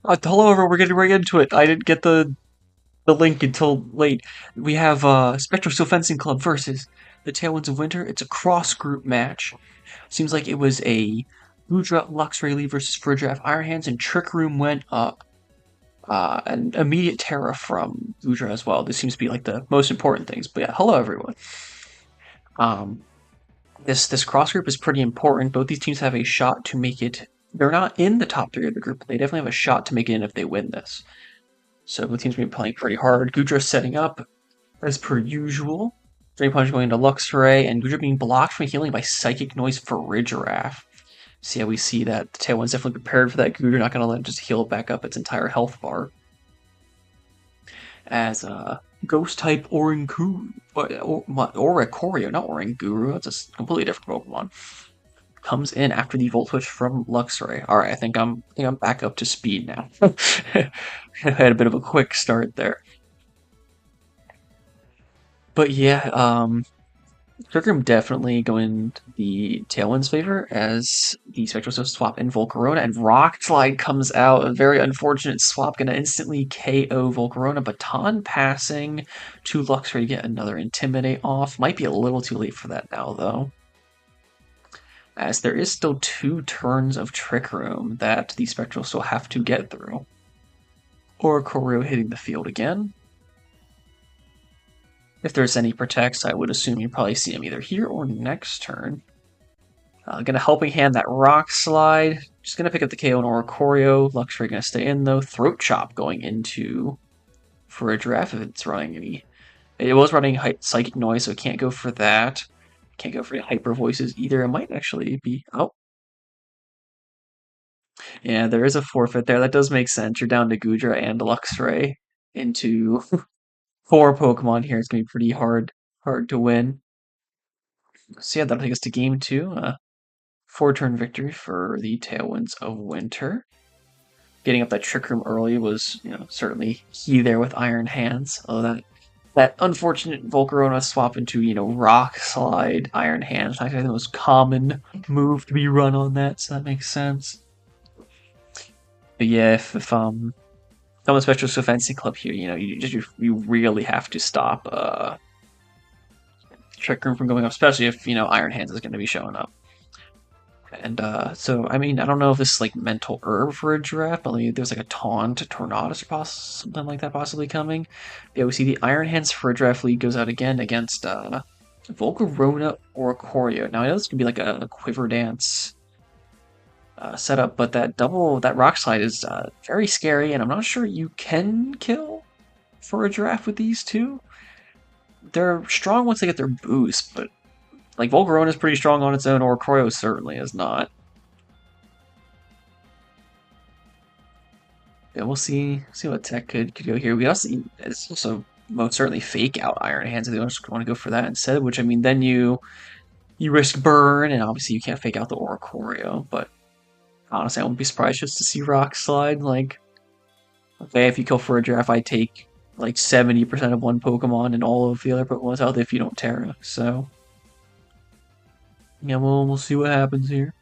Hello, everyone. We're getting right into it. I didn't get the link until late. We have Spectral Fencing Club versus the Tailwinds of Winter. It's a cross group match. Seems like it was a Gudra Lux Rayleigh versus Furdraff Iron Hands, and Trick Room went up. An immediate Terra from Gudra as well. This seems to be like the most important things. But yeah, hello everyone. Um, this cross group is pretty important. Both these teams have a shot to make it. They're not in the top three of the group. But they definitely have a shot to make it in if they win this. So both teams been playing pretty hard. Gudra setting up as per usual. Drain Punch going into Luxray, and Gudra being blocked from healing by Psychic Noise for Ridgeraff. So yeah, we see that the Tailwind's definitely prepared for that. Gudra not going to let it just heal back up its entire health bar. As Ghost type Oricorio, not Oranguru, that's a completely different Pokemon. Comes in after the Volt Switch from Luxray. All right, I think I'm back up to speed now. I had a bit of a quick start there. But yeah, Trickroom definitely going the Tailwind's favor as the Spectral swap in Volcarona, and Rock Slide comes out. A very unfortunate swap, gonna instantly KO Volcarona. Baton passing to Luxray to get another Intimidate off. Might be a little too late for that now, though, as there is still 2 turns of Trick Room that the Spectral still have to get through. Oricorio hitting the field again. If there's any protects, I would assume you probably see him either here or next turn. Gonna Helping Hand that Rock Slide. Just gonna pick up the KO on Oricorio. Luxray gonna stay in though. Throat Chop going into for a draft if it's running any. It was running Psychic Noise, so it can't go for that. Can't go for Hyper Voices either. It might actually be. Oh, yeah, there is a forfeit there. That does make sense. You're down to Gudra and Luxray into 4 Pokemon here. It's gonna be pretty hard to win. So yeah, that'll take us to game 2. 4-turn victory for the Tailwinds of Winter. Getting up that Trick Room early was, certainly key there with Iron Hands. Although that unfortunate Volcarona swap into, Rock Slide, Iron Hands, I think the most common move to be run on that, so that makes sense. But yeah, if on the Spectral Fencing Club here, you really have to stop Trick Room from going up, especially if Iron Hands is going to be showing up. And so, I mean, I don't know if this is like Mental Herb for a draft, but maybe there's like a Taunt, Tornadus, or something like that possibly coming. Yeah, we see the Iron Hands for a draft lead goes out again against Volcarona or Oricorio. Now, I know this could be like a Quiver Dance setup, but that Rock Slide is very scary, and I'm not sure you can kill for a draft with these two. They're strong once they get their boost, but like Volcarona is pretty strong on its own, or Oricorio certainly is not. Yeah, we'll see what tech could go here. We also most certainly fake out Iron Hands if they just want to go for that instead. Which I mean, then you risk burn, and obviously you can't fake out the Oricorio. But honestly, I wouldn't be surprised just to see Rock Slide. Like, okay, if you kill for a draft, I take like 70% of one Pokemon and all of the other Pokemon's out if you don't Terra. So yeah, we'll see what happens here.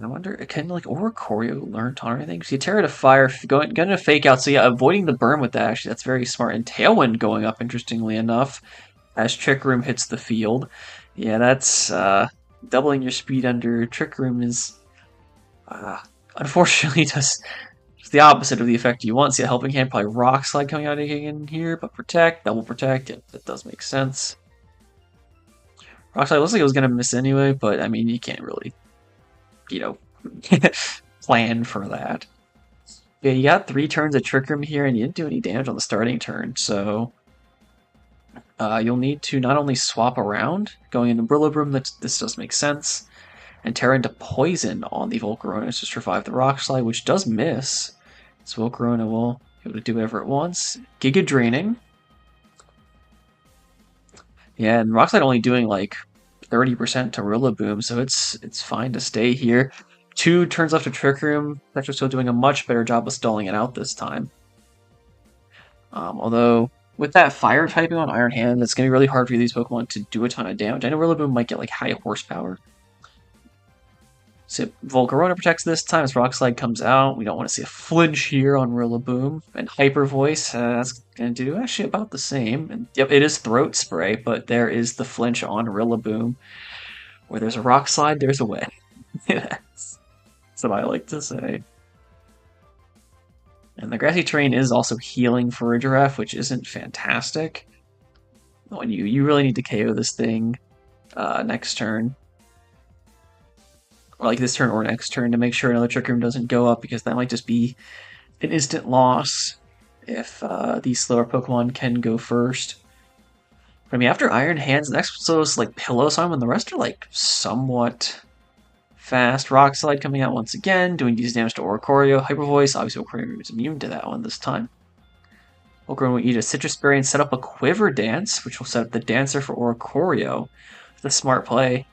I wonder, can like Oricorio learn Taunt or anything? See, Terra to Fire, going to Fake Out. So yeah, avoiding the burn with that, actually, that's very smart. And Tailwind going up, interestingly enough, as Trick Room hits the field. Yeah, that's doubling your speed under Trick Room is unfortunately just the opposite of the effect you want. See a Helping Hand, probably Rock Slide coming out again here, but Protect, Double Protect, yeah, that does make sense. Rock Slide looks like it was going to miss anyway, but I mean, you can't really, you know, plan for that. Yeah, you got 3 turns of Trick Room here, and you didn't do any damage on the starting turn, so you'll need to not only swap around, going into Brillaboom, this does make sense, and tear into Poison on the Volcarona to survive the Rock Slide, which does miss. So Volcarona will be able to do whatever it wants. Giga Draining. Yeah, and Rock Slide only doing like 30% to Rillaboom, so it's fine to stay here. 2 turns left of Trick Room. Spectral still doing a much better job of stalling it out this time. Although with that fire typing on Iron Hand, it's going to be really hard for these Pokemon to do a ton of damage. I know Rillaboom might get like high horsepower. So Volcarona protects this time as Rock Slide comes out. We don't want to see a flinch here on Rillaboom. And Hyper Voice, that's going to do actually about the same. And yep, it is Throat Spray, but there is the flinch on Rillaboom. Where there's a Rock Slide, there's a win. That's what I like to say. And the Grassy Terrain is also healing for a Giraffe, which isn't fantastic. When you really need to KO this thing next turn. Or like this turn or next turn to make sure another Trick Room doesn't go up, because that might just be an instant loss if these slower Pokemon can go first. But I mean, after Iron Hands, the next one's like Pillow Song, and the rest are like somewhat fast. Rock Slide coming out once again, doing decent damage to Oricorio. Hyper Voice, obviously Oricorio is immune to that one this time. Volcarona will eat a Citrus Berry and set up a Quiver Dance, which will set up the Dancer for Oricorio. It's a smart play.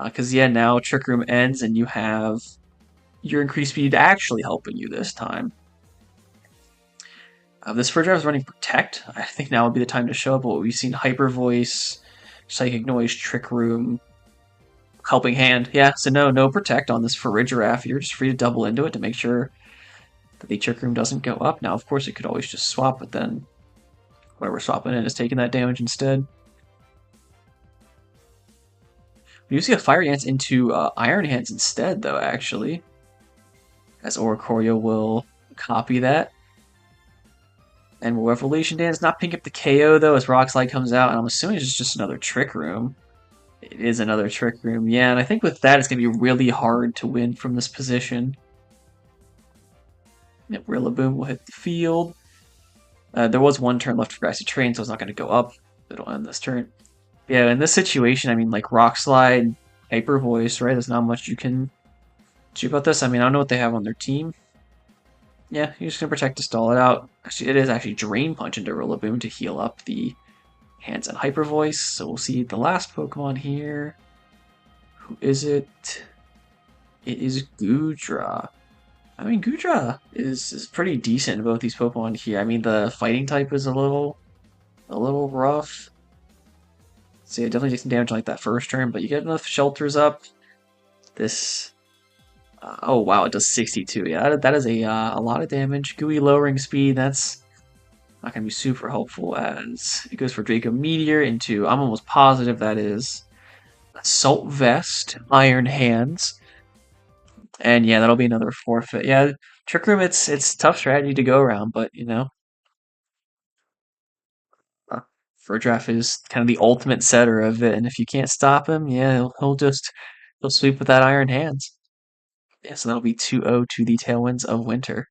Because, yeah, now Trick Room ends and you have your increased speed actually helping you this time. This Fur Drive is running Protect. I think now would be the time to show up what we've seen. Hyper Voice, Psychic Noise, Trick Room, Helping Hand. Yeah, so no Protect on this Farigiraf. You're just free to double into it to make sure that the Trick Room doesn't go up. Now, of course, it could always just swap, but then whatever swapping in is taking that damage instead. We do see a Fire Dance into Iron Hands instead, though, actually. As Oricorio will copy that. And will Revelation Dance not pick up the KO, though, as Rock Slide comes out, and I'm assuming it's just another Trick Room. It is another Trick Room, yeah, and I think with that, it's going to be really hard to win from this position. Yep, Rillaboom will hit the field. There was one turn left for Grassy Terrain, so it's not going to go up. It'll end this turn. Yeah, in this situation, I mean, like Rock Slide, Hyper Voice, right? There's not much you can do about this. I mean, I don't know what they have on their team. Yeah, you're just going to Protect to stall it out. Actually, it is actually Drain Punch into Rillaboom to heal up the Hands and Hyper Voice. So we'll see the last Pokemon here. Who is it? It is Goodra. I mean, Goodra is pretty decent in both these Pokemon here. I mean, the fighting type is a little rough. So yeah, definitely take some damage like that first turn, but you get enough shelters up. This, oh wow, it does 62. Yeah, that is a lot of damage. Gooey lowering speed. That's not gonna be super helpful as it goes for Draco Meteor into. I'm almost positive that is Assault Vest, Iron Hands. And yeah, that'll be another forfeit. Yeah, Trick Room, it's tough strategy to go around, but you know, Furdraff is kind of the ultimate setter of it, and if you can't stop him, yeah, he'll sweep with that Iron Hands. Yeah, so that'll be 2-0 to the Tailwinds of Winter.